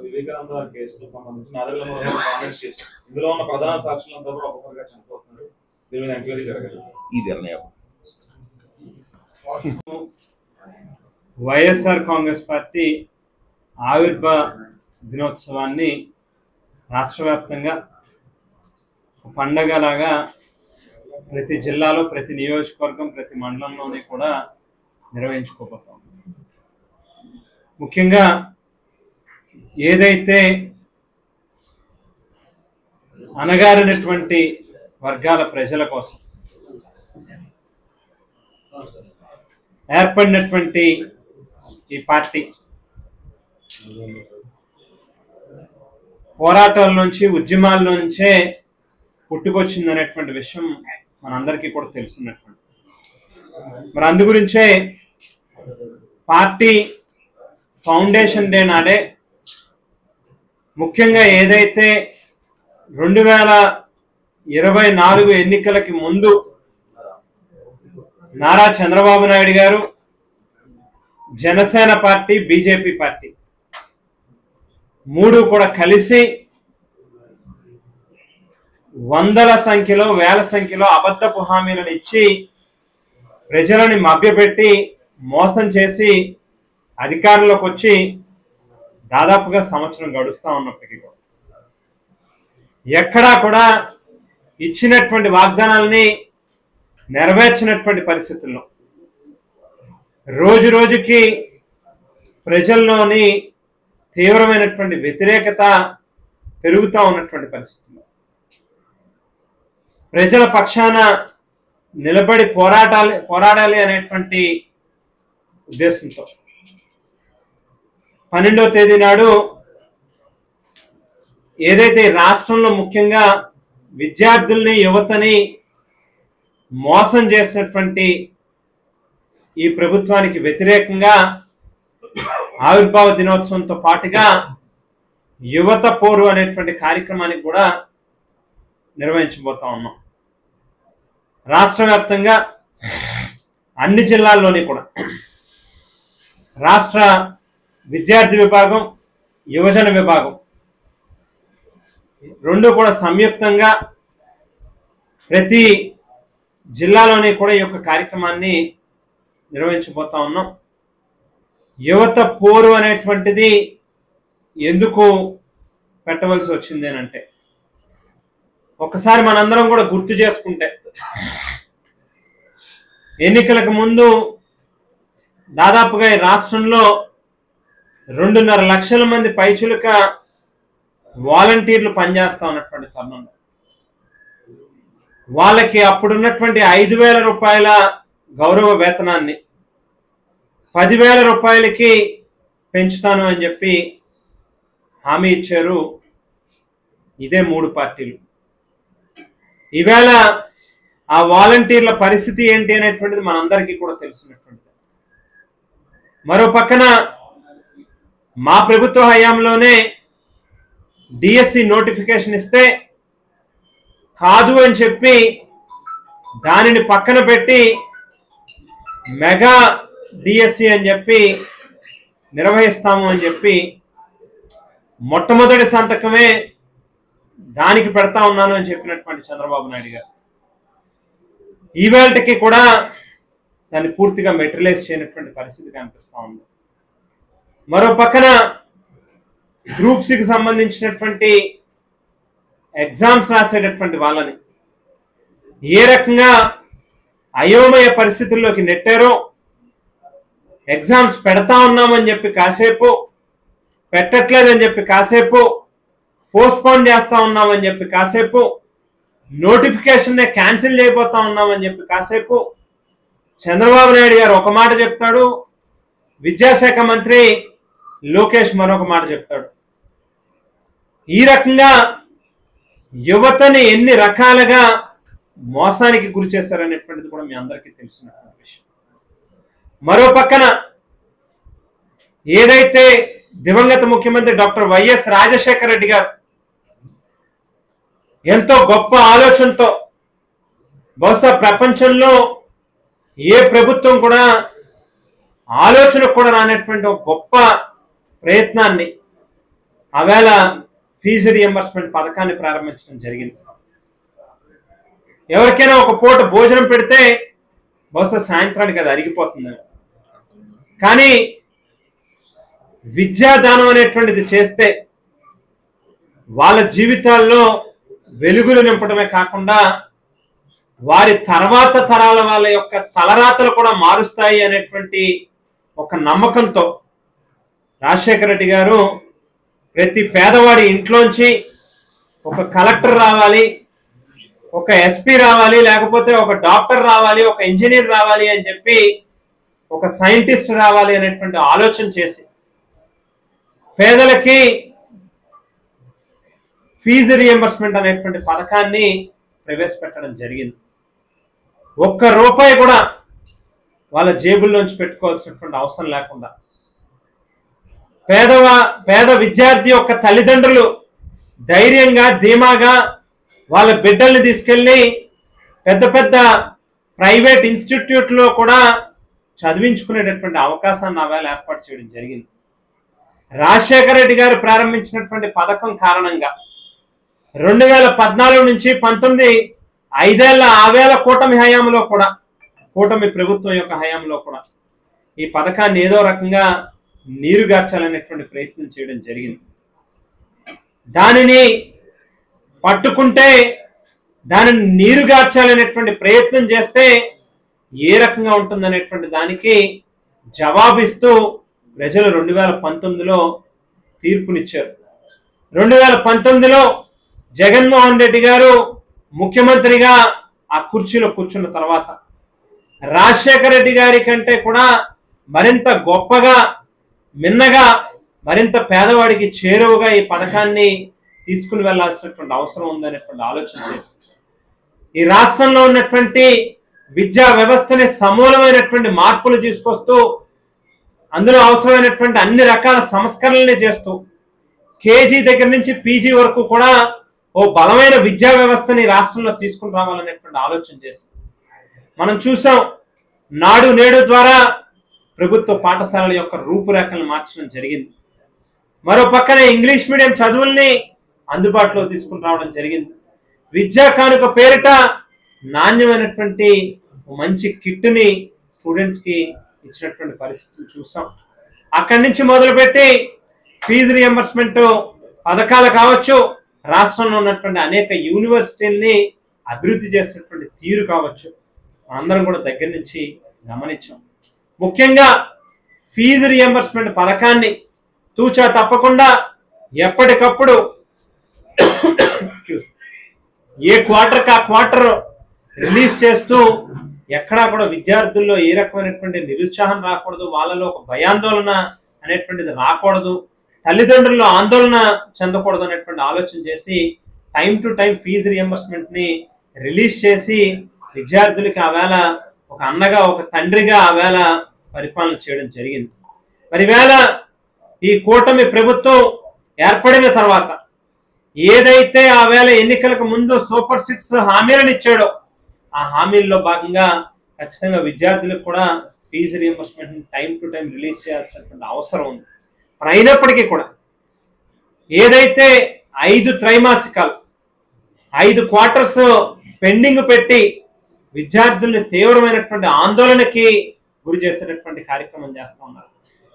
వివేకానంద కేసుకు సంబంధించి కామెంట్స్ చేశారు. ఇందులో ఉన్న ప్రధాన సాక్షులంతా కూడా ఒక్కొక్కరిగా చనిపోతున్నారు. దీని మీద ఎంక్వైరీ జరగాలి. ఈ నిర్ణయం వైఎస్ఆర్ కాంగ్రెస్ పార్టీ ఆవిర్భావ దినోత్సవాన్ని రాష్ట్ర వ్యాప్తంగా పండగలాగా ప్రతి జిల్లాలో, ప్రతి నియోజకవర్గం, ప్రతి మండలంలోని కూడా నిర్వహించుకోబోతాం. ముఖ్యంగా ఏదైతే అణగారినటువంటి వర్గాల ప్రజల కోసం ఏర్పడినటువంటి ఈ పార్టీ పోరాటాల నుంచి, ఉద్యమాల నుంచే పుట్టుకొచ్చిందనేటువంటి విషయం మనందరికీ కూడా తెలుసున్నటువంటి. మరి అందు గురించే పార్టీ ఫౌండేషన్ డే నాడే ముఖ్యంగా ఏదైతే 2024 ఎన్నికలకి ముందు నారా చంద్రబాబు నాయుడు గారు, జనసేన పార్టీ, బీజేపీ పార్టీ 3 కూడా కలిసి వందల సంఖ్యలో, వేల సంఖ్యలో అబద్ధపు హామీలను ఇచ్చి ప్రజలని మభ్యపెట్టి మోసం చేసి అధికారంలోకి వచ్చి దాదాపుగా సంవత్సరం గడుస్తూ ఉన్నప్పటికీ కూడా ఎక్కడా కూడా ఇచ్చినటువంటి వాగ్దానాలని నెరవేర్చినటువంటి పరిస్థితుల్లో రోజు రోజుకి ప్రజల్లోని తీవ్రమైనటువంటి వ్యతిరేకత పెరుగుతూ ఉన్నటువంటి పరిస్థితుల్లో ప్రజల పక్షాన నిలబడి పోరాడాలి అనేటువంటి ఉద్దేశంతో 12వ తేదీ నాడు ఏదైతే రాష్ట్రంలో ముఖ్యంగా విద్యార్థుల్ని, యువతని మోసం చేసినటువంటి ఈ ప్రభుత్వానికి వ్యతిరేకంగా ఆవిర్భావ దినోత్సవంతో పాటుగా యువత పోరు అనేటువంటి కార్యక్రమానికి కూడా నిర్వహించబోతా ఉన్నాం. రాష్ట్ర వ్యాప్తంగా అన్ని జిల్లాల్లోని కూడా రాష్ట్ర విద్యార్థి విభాగం, యువజన విభాగం రెండు కూడా సంయుక్తంగా ప్రతి జిల్లాలోని కూడా ఈ యొక్క కార్యక్రమాన్ని నిర్వహించబోతా ఉన్నాం. యువత పోరు అనేటువంటిది ఎందుకు పెట్టవలసి వచ్చింది అని అంటే, ఒకసారి మనందరం కూడా గుర్తు చేసుకుంటే ఎన్నికలకు ముందు దాదాపుగా ఈ రాష్ట్రంలో 2.5 లక్షల మంది పైచులుక వాలంటీర్లు పనిచేస్తా ఉన్నటువంటి తరుణంలో వాళ్ళకి అప్పుడున్నటువంటి 5,000 రూపాయల గౌరవ వేతనాన్ని 10,000 రూపాయలకి పెంచుతాను అని చెప్పి హామీ ఇచ్చారు ఇదే 3 పార్టీలు. ఈవేళ ఆ వాలంటీర్ల పరిస్థితి ఏంటి అనేటువంటిది మనందరికీ కూడా తెలిసినటువంటిది. మరో పక్కన మా ప్రభుత్వ హయాంలోనే డిఎస్సి నోటిఫికేషన్ ఇస్తే కాదు అని చెప్పి దానిని పక్కన పెట్టి మెగా డిఎస్సి అని చెప్పి నిర్వహిస్తాము అని చెప్పి మొట్టమొదటి సంతకమే దానికి పెడతా ఉన్నాను అని చెప్పినటువంటి చంద్రబాబు నాయుడు గారు ఈవేళకి కూడా దాన్ని పూర్తిగా మెటీరియలైజ్ చేయనటువంటి పరిస్థితి కనిపిస్తూ ఉంది. మరో పక్కన గ్రూప్ సి కి సంబంధించినటువంటి ఎగ్జామ్స్ రాసేటటువంటి వాళ్ళని ఏ రకంగా అయోమయ పరిస్థితుల్లోకి నెట్టారో, ఎగ్జామ్స్ పెడతా ఉన్నామని చెప్పి కాసేపు, పెట్టట్లేదని చెప్పి కాసేపు, పోస్ట్పోన్ చేస్తా ఉన్నామని చెప్పి కాసేపు, నోటిఫికేషన్ క్యాన్సిల్ చేయబోతా ఉన్నామని చెప్పి కాసేపు చంద్రబాబు నాయుడు గారు ఒక మాట చెప్తాడు, విద్యాశాఖ మంత్రి లోకేష్ మరొక మాట చెప్తాడు. ఈ రకంగా యువతని ఎన్ని రకాలుగా మోసానికి గురి చేశారనేటువంటిది కూడా మీ అందరికీ తెలిసినటువంటి విషయం. మరో పక్కన ఏదైతే దివంగత ముఖ్యమంత్రి డాక్టర్ వైఎస్ రాజశేఖర రెడ్డి గారు ఎంతో గొప్ప ఆలోచనతో, బహుశా ప్రపంచంలో ఏ ప్రభుత్వం కూడా ఆలోచనకు కూడా రానటువంటి ఒక గొప్ప ప్రయత్నాన్ని ఆవేళ ఫీజు రియంబర్స్మెంట్ పథకాన్ని ప్రారంభించడం జరిగింది. ఎవరికైనా ఒక పూట భోజనం పెడితే బహుశా సాయంత్రానికి అది అరిగిపోతుంది. కానీ విద్యాదానం అనేటువంటిది చేస్తే వాళ్ళ జీవితాల్లో వెలుగులు నింపడమే కాకుండా వారి తర్వాత తరాల వాళ్ళ యొక్క తలరాతలు కూడా మారుస్తాయి అనేటువంటి ఒక నమ్మకంతో రాజశేఖర రెడ్డి గారు ప్రతి పేదవాడి ఇంట్లోంచి ఒక కలెక్టర్ రావాలి, ఒక ఎస్పీ రావాలి, లేకపోతే ఒక డాక్టర్ రావాలి, ఒక ఇంజనీర్ రావాలి అని చెప్పి, ఒక సైంటిస్ట్ రావాలి అనేటువంటి ఆలోచన చేసి పేదలకి ఫీజు రియంబర్స్మెంట్ అనేటువంటి పథకాన్ని ప్రవేశపెట్టడం జరిగింది. ఒక్క రూపాయి కూడా వాళ్ళ జేబుల్లోంచి పెట్టుకోవాల్సినటువంటి అవసరం లేకుండా పేద విద్యార్థి యొక్క తల్లిదండ్రులు ధైర్యంగా, ధీమాగా వాళ్ళ బిడ్డల్ని తీసుకెళ్లి పెద్ద పెద్ద ప్రైవేట్ ఇన్స్టిట్యూట్లో కూడా చదివించుకునేటటువంటి అవకాశాన్ని ఆవేళ ఏర్పాటు చేయడం జరిగింది. రాజశేఖర రెడ్డి గారు ప్రారంభించినటువంటి పథకం కారణంగా 2014 నుంచి 19 5 ఆవేళ కూటమి హయాంలో కూడా, కూటమి ప్రభుత్వం యొక్క హయాంలో కూడా ఈ పథకాన్ని ఏదో రకంగా నీరుగార్చాలనేటువంటి ప్రయత్నం చేయడం జరిగింది. దానిని పట్టుకుంటే దానిని నీరుగార్చాలనేటువంటి ప్రయత్నం చేస్తే ఏ రకంగా ఉంటుందనేటువంటి దానికి జవాబిస్తూ ప్రజలు 2019లో తీర్పునిచ్చారు. 2019లో జగన్మోహన్ రెడ్డి గారు ముఖ్యమంత్రిగా ఆ కుర్చీలో కూర్చున్న తర్వాత రాజశేఖర రెడ్డి గారి కంటే కూడా మరింత గొప్పగా, మిన్నగా, మరింత పేదవాడికి చేరువగా ఈ పథకాన్ని తీసుకుని వెళ్లాల్సినటువంటి అవసరం ఉందనేటువంటి ఆలోచన చేసి ఈ రాష్ట్రంలో ఉన్నటువంటి విద్యా వ్యవస్థని సమూలమైనటువంటి మార్పులు తీసుకొస్తూ అందులో అవసరమైనటువంటి అన్ని రకాల సంస్కరణల్ని చేస్తూ కేజీ దగ్గర నుంచి పీజీ వరకు కూడా ఓ బలమైన విద్యా వ్యవస్థని రాష్ట్రంలో తీసుకుని రావాలనేటువంటి ఆలోచన చేసి మనం చూసాం. నాడు నేడు ద్వారా ప్రభుత్వ పాఠశాలల యొక్క రూపురేఖలను మార్చడం జరిగింది. మరో పక్కన ఇంగ్లీష్ మీడియం చదువుల్ని అందుబాటులో తీసుకుని రావడం జరిగింది. విద్యా కానుక పేరిట నాణ్యమైనటువంటి మంచి కిట్ని స్టూడెంట్స్ కి ఇచ్చినటువంటి పరిస్థితులు చూసాం. అక్కడి నుంచి మొదలుపెట్టి ఫీజు రియంబర్స్మెంట్ పథకాలు కావచ్చు, రాష్ట్రంలో ఉన్నటువంటి అనేక యూనివర్సిటీల్ని అభివృద్ధి చేసినటువంటి తీరు కావచ్చు, అందరం కూడా దగ్గర నుంచి గమనించాం. ముఖ్యంగా ఫీజు రియంబర్స్మెంట్ పథకాన్ని తూచా తప్పకుండా ఎప్పటికప్పుడు ఏ క్వార్టర్కి ఆ క్వార్టర్ రిలీజ్ చేస్తూ ఎక్కడా కూడా విద్యార్థుల్లో ఏ రకమైనటువంటి నిరుత్సాహం రాకూడదు, వాళ్ళలో ఒక భయాందోళన అనేటువంటిది రాకూడదు, తల్లిదండ్రుల్లో ఆందోళన చెందకూడదు అనేటువంటి ఆలోచన చేసి time to time fee reimbursement ని రిలీజ్ చేసి విద్యార్థులకి ఆవేళ ఒక అన్నగా ఒక తండ్రిగా ఆవేళ పరిపాలన చేయడం జరిగింది. మరి వేళ ఈ కూటమి ప్రభుత్వం ఏర్పడిన తర్వాత ఏదైతే ఆవేళ ఎన్నికలకు ముందు సూపర్ 6 హామీలను ఇచ్చాడో ఆ హామీల్లో భాగంగా ఖచ్చితంగా విద్యార్థులకు కూడా fee reimbursement time to time release చేయాల్సినటువంటి అవసరం ఉంది. అయినప్పటికీ కూడా ఏదైతే 5 త్రైమాసికాలు 5 క్వార్టర్స్ పెండింగ్ పెట్టి విద్యార్థుల్ని తీవ్రమైనటువంటి ఆందోళనకి గురి చేసేటటువంటి కార్యక్రమం చేస్తూ ఉన్నారు.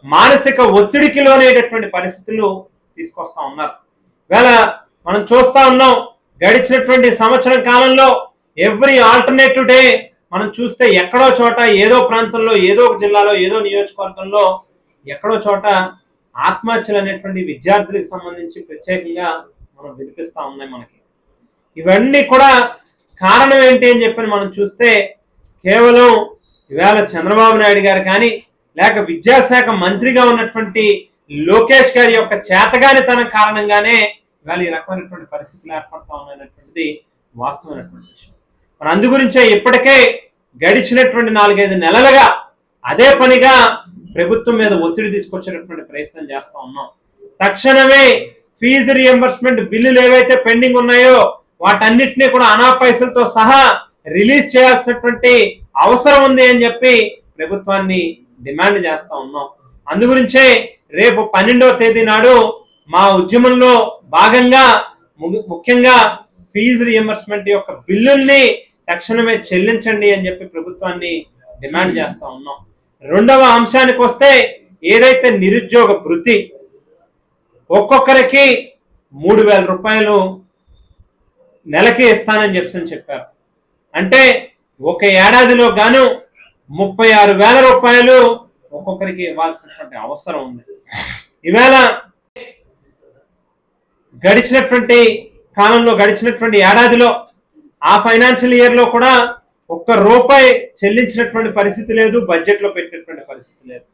మానసిక ఒత్తిడికి లోనేటటువంటి పరిస్థితులు తీసుకొస్తా ఉన్నారు. వేళ మనం చూస్తా ఉన్నాం, గడిచినటువంటి సంవత్సరం కాలంలో ఎవ్రీ ఆల్టర్నేటివ్ డే మనం చూస్తే ఎక్కడో చోట ఏదో ప్రాంతంలో ఏదో ఒక జిల్లాలో ఏదో నియోజకవర్గంలో ఎక్కడో చోట ఆత్మహత్యలు అనేటువంటి విద్యార్థులకు సంబంధించి ప్రత్యేకంగా మనం వినిపిస్తా ఉన్నాయి మనకి. ఇవన్నీ కూడా కారణం ఏంటి అని చెప్పి మనం చూస్తే కేవలం ఇవాళ చంద్రబాబు నాయుడు గారు కానీ లేక విద్యాశాఖ మంత్రిగా ఉన్నటువంటి లోకేష్ గారి యొక్క చేతగానితనం కారణంగానే ఇవాళ ఈ రకమైనటువంటి పరిస్థితులు ఏర్పడతా ఉన్నాయనేటువంటిది వాస్తవమైనటువంటి విషయం. మన అందు గురించే ఇప్పటికే గడిచినటువంటి 4-5 నెలలుగా అదే పనిగా ప్రభుత్వం మీద ఒత్తిడి తీసుకొచ్చేటటువంటి ప్రయత్నం చేస్తా ఉన్నాం. తక్షణమే ఫీజు రియంబర్స్మెంట్ బిల్లులు ఏవైతే పెండింగ్ ఉన్నాయో వాటన్నిటినీ కూడా అనా పైసలతో సహా రిలీజ్ చేయాల్సినటువంటి అవసరం ఉంది అని చెప్పి ప్రభుత్వాన్ని డిమాండ్ చేస్తా ఉన్నాం. అందు గురించే రేపు 12వ తేదీ నాడు మా ఉద్యమంలో భాగంగా ముఖ్యంగా ఫీజు రియంబర్స్మెంట్ యొక్క బిల్లుల్ని తక్షణమే చెల్లించండి అని చెప్పి ప్రభుత్వాన్ని డిమాండ్ చేస్తా ఉన్నాం. రెండవ అంశానికి వస్తే ఏదైతే నిరుద్యోగ భృతి ఒక్కొక్కరికి 3,000 రూపాయలు నెలకి ఇస్తానని చెప్పారు. అంటే ఒక ఏడాదిలో గాను 36,000 రూపాయలు ఒక్కొక్కరికి ఇవ్వాల్సినటువంటి అవసరం ఉంది. ఈవేళ గడిచినటువంటి కాలంలో గడిచినటువంటి ఏడాదిలో ఆ ఫైనాన్షియల్ ఇయర్ లో కూడా ₹1 చెల్లించినటువంటి పరిస్థితి లేదు, బడ్జెట్ లో పెట్టినటువంటి పరిస్థితి లేదు.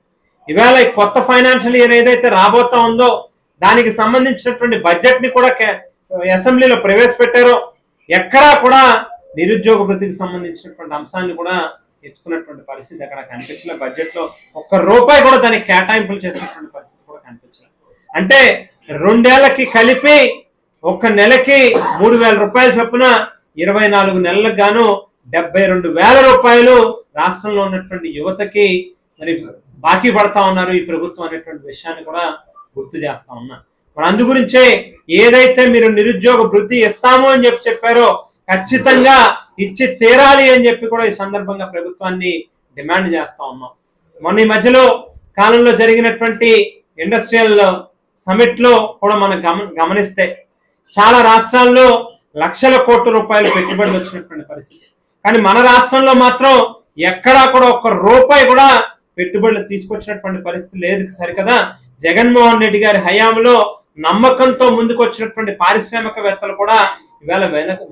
ఈవేళ కొత్త ఫైనాన్షియల్ ఇయర్ ఏదైతే రాబోతా ఉందో దానికి సంబంధించినటువంటి బడ్జెట్ ని కూడా అసెంబ్లీలో ప్రవేశపెట్టారో ఎక్కడా కూడా నిరుద్యోగ భృతికి సంబంధించినటువంటి అంశాన్ని కూడా ఎత్తుకున్నటువంటి పరిస్థితి అక్కడ కనిపించలే. బడ్జెట్ లో ₹1 కూడా దానికి కేటాయింపులు చేసినటువంటి పరిస్థితి కూడా కనిపించలేదు. అంటే 2 ఏళ్లకి కలిపి ఒక్క నెలకి 3,000 రూపాయలు చొప్పున 24 నెలలకు గాను 72,000 రూపాయలు రాష్ట్రంలో ఉన్నటువంటి యువతకి మరి బాకీ పడతా ఉన్నారు ఈ ప్రభుత్వం అనేటువంటి విషయాన్ని కూడా గుర్తు చేస్తా ఉన్నా. మరి అందు గురించే ఏదైతే మీరు నిరుద్యోగ భృతి ఇస్తాము అని చెప్పారో ఖచ్చితంగా ఇచ్చి తీరాలి అని చెప్పి కూడా ఈ సందర్భంగా ప్రభుత్వాన్ని డిమాండ్ చేస్తా ఉన్నాం. మొన్న ఈ మధ్యలో కాలంలో జరిగినటువంటి ఇండస్ట్రియల్ సమిట్ లో కూడా మనం గమనిస్తే చాలా రాష్ట్రాల్లో లక్షల కోట్ల రూపాయలు పెట్టుబడులు వచ్చినటువంటి పరిస్థితి. కానీ మన రాష్ట్రంలో మాత్రం ఎక్కడా కూడా ₹1 కూడా పెట్టుబడులు తీసుకొచ్చినటువంటి పరిస్థితి లేదు సరికదా. జగన్మోహన్ రెడ్డి గారి హయాంలో నమ్మకంతో ముందుకు వచ్చినటువంటి పారిశ్రామికవేత్తలు కూడా ఇవాళ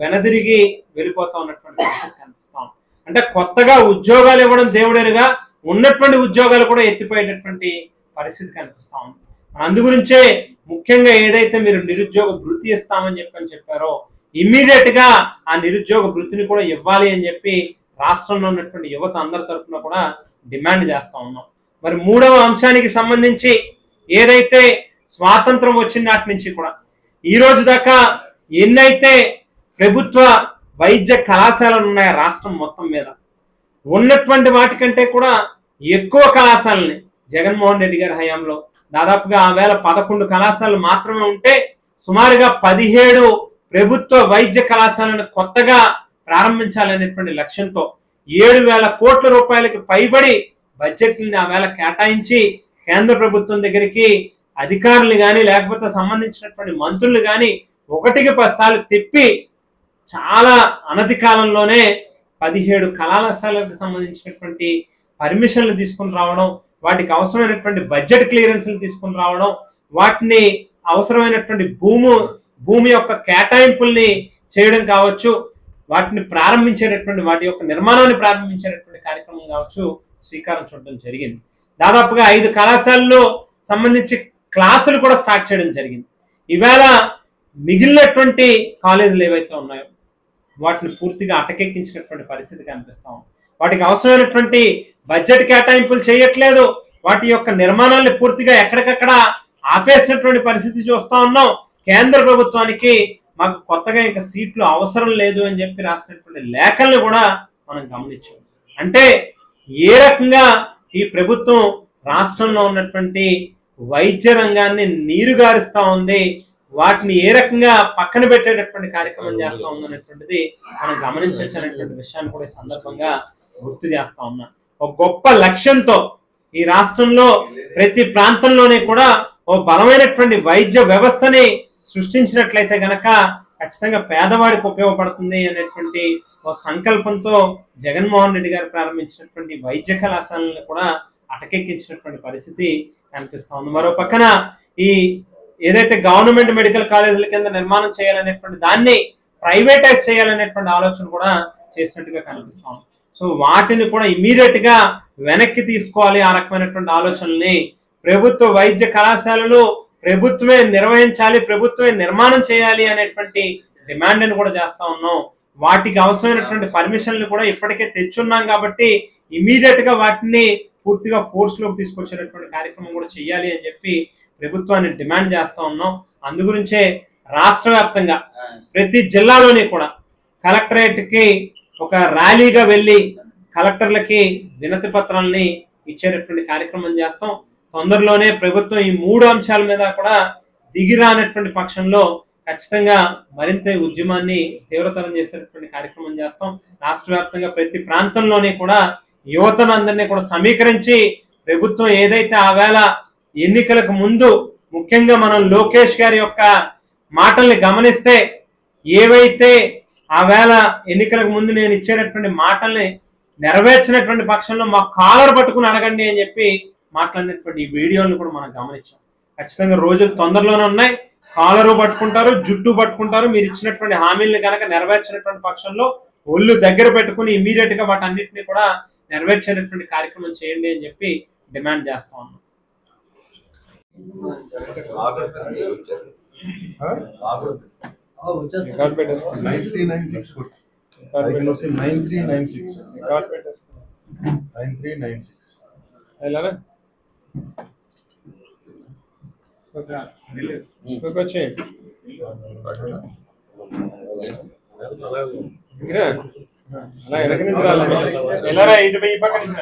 వెనదిరిగి వెళ్ళిపోతా ఉన్నటువంటి పరిస్థితి కనిపిస్తాం. అంటే కొత్తగా ఉద్యోగాలు ఇవ్వడం దేవుడేనుగా ఉన్నటువంటి ఉద్యోగాలు కూడా ఎత్తిపోయేటటువంటి పరిస్థితి కనిపిస్తా ఉంది. అందు గురించే ముఖ్యంగా ఏదైతే మీరు నిరుద్యోగ భృతి ఇస్తామని చెప్పారో ఇమ్మీడియట్ గా ఆ నిరుద్యోగ భృతిని కూడా ఇవ్వాలి అని చెప్పి రాష్ట్రంలో ఉన్నటువంటి యువత అందరి తరఫున కూడా డిమాండ్ చేస్తా ఉన్నాం. మరి మూడవ అంశానికి సంబంధించి ఏదైతే స్వాతంత్రం వచ్చిన నాటి నుంచి కూడా ఈ రోజు దాకా ఎన్నైతే ప్రభుత్వ వైద్య కళాశాలలు ఉన్నాయో రాష్ట్రం మొత్తం మీద ఉన్నటువంటి వాటికంటే కూడా ఎక్కువ కళాశాలని జగన్మోహన్ రెడ్డి గారి హయాంలో దాదాపుగా ఆ వేళ 11 కళాశాలలు మాత్రమే ఉంటే సుమారుగా 17 ప్రభుత్వ వైద్య కళాశాలను కొత్తగా ప్రారంభించాలనేటువంటి లక్ష్యంతో 7,000 కోట్ల రూపాయలకి పైబడి బడ్జెట్ని ఆ వేళ కేటాయించి కేంద్ర ప్రభుత్వం దగ్గరికి అధికారులు కానీ లేకపోతే సంబంధించినటువంటి మంత్రులు కానీ 1కి 10 సార్లు తిప్పి చాలా అనతి కాలంలోనే 17 కళాశాలకు సంబంధించినటువంటి పర్మిషన్లు తీసుకుని రావడం, వాటికి అవసరమైనటువంటి బడ్జెట్ క్లియరెన్స్లు తీసుకుని రావడం, వాటిని అవసరమైనటువంటి భూమి యొక్క కేటాయింపుల్ని చేయడం కావచ్చు, వాటిని ప్రారంభించేటటువంటి వాటి యొక్క నిర్మాణాన్ని ప్రారంభించేటటువంటి కార్యక్రమం కావచ్చు శ్రీకారం చుట్టడం జరిగింది. దాదాపుగా 5 కళాశాలలో సంబంధించి క్లాసులు కూడా స్టార్ట్ చేయడం జరిగింది. ఈవేళ మిగిలినటువంటి కాలేజీలు ఏవైతే ఉన్నాయో వాటిని పూర్తిగా అటకెక్కించినటువంటి పరిస్థితి కనిపిస్తాం. వాటికి అవసరమైనటువంటి బడ్జెట్ కేటాయింపులు చేయట్లేదు, వాటి యొక్క నిర్మాణాన్ని పూర్తిగా ఎక్కడికక్కడ ఆపేసినటువంటి పరిస్థితి చూస్తా ఉన్నాం. కేంద్ర ప్రభుత్వానికి మాకు కొత్తగా ఇంకా సీట్లు అవసరం లేదు అని చెప్పి రాసినటువంటి లేఖల్ని కూడా మనం గమనించాం. అంటే ఏ రకంగా ఈ ప్రభుత్వం రాష్ట్రంలో ఉన్నటువంటి వైద్య రంగాన్ని నీరుగారుస్తా ఉంది, వాటిని ఏ రకంగా పక్కన పెట్టేటటువంటి కార్యక్రమం చేస్తా ఉందనేటువంటిది మనం గమనించవలసినటువంటి విషయాన్ని కూడా ఈ సందర్భంగా గుర్తు చేస్తా ఉన్నా. ఒక గొప్ప లక్ష్యంతో ఈ రాష్ట్రంలో ప్రతి ప్రాంతంలోనే కూడా ఓ బలమైనటువంటి వైద్య వ్యవస్థని సృష్టించినట్లయితే గనక ఖచ్చితంగా పేదవాడికి ఉపయోగపడుతుంది అనేటువంటి ఓ సంకల్పంతో జగన్మోహన్ రెడ్డి గారు ప్రారంభించినటువంటి వైద్య కళాశాలను కూడా అటకెక్కించినటువంటి పరిస్థితి కనిపిస్తా ఉంది. మరో పక్కన ఈ ఏదైతే గవర్నమెంట్ మెడికల్ కాలేజీల కింద నిర్మాణం చేయాలనేటువంటి దాన్ని ప్రైవేటైజ్ చేయాలనేటువంటి ఆలోచన కూడా చేసినట్టుగా కనిపిస్తాం. సో వాటిని కూడా ఇమీడియట్ గా వెనక్కి తీసుకోవాలి. ఆ రకమైనటువంటి ఆలోచనల్ని ప్రభుత్వ వైద్య కళాశాలలు ప్రభుత్వమే నిర్వహించాలి, ప్రభుత్వమే నిర్మాణం చేయాలి అనేటువంటి డిమాండ్ని కూడా చేస్తా ఉన్నాం. వాటికి అవసరమైనటువంటి పర్మిషన్లు కూడా ఇప్పటికే తెచ్చున్నాం కాబట్టి ఇమీడియట్ గా వాటిని పూర్తిగా ఫోర్స్ లోకి తీసుకొచ్చేటటువంటి కార్యక్రమం కూడా చేయాలి అని చెప్పి ప్రభుత్వాన్ని డిమాండ్ చేస్తా ఉన్నాం. అందుగురించే రాష్ట్ర వ్యాప్తంగా ప్రతి జిల్లాలోని కూడా కలెక్టరేట్ కి ఒక ర్యాలీగా వెళ్ళి కలెక్టర్లకి వినతి పత్రాలని ఇచ్చేటటువంటి కార్యక్రమం చేస్తాం. తొందరలోనే ప్రభుత్వం ఈ 3 అంశాల మీద కూడా దిగిరానటువంటి పక్షంలో ఖచ్చితంగా మరింత ఉద్యమాన్ని తీవ్రతరం చేసేటటువంటి కార్యక్రమం చేస్తాం. రాష్ట్ర వ్యాప్తంగా ప్రతి ప్రాంతంలోనే కూడా యువతను అందరినీ కూడా సమీకరించి ప్రభుత్వం ఏదైతే ఆ వేళ ఎన్నికలకు ముందు ముఖ్యంగా మనం లోకేష్ గారి యొక్క మాటల్ని గమనిస్తే ఏవైతే ఆ వేళ ఎన్నికలకు ముందు నేను ఇచ్చేటటువంటి మాటల్ని నెరవేర్చినటువంటి పక్షంలో మా కాలర్ పట్టుకుని అడగండి అని చెప్పి మాట్లాడినటువంటి ఈ వీడియోలను కూడా మనం గమనించాం. ఖచ్చితంగా రోజులు తొందరలోనే ఉన్నాయి. కాలరు పట్టుకుంటారు, జుట్టు పట్టుకుంటారు. మీరు ఇచ్చినటువంటి హామీలను కనుక నెరవేర్చినటువంటి పక్షంలో ఒళ్ళు దగ్గర పెట్టుకుని ఇమీడియట్ గా వాటన్నిటిని కూడా నెరవేర్చేటటువంటి కార్యక్రమం చేయండి అని చెప్పి డిమాండ్ చేస్తా ఉన్నాం. అలా వెనక నుంచి రాలేదు, ఎలా ఇటు ఈ పక్క నుంచి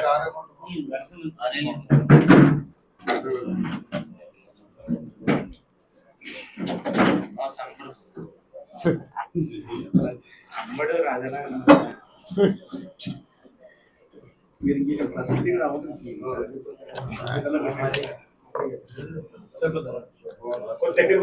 దగ్గర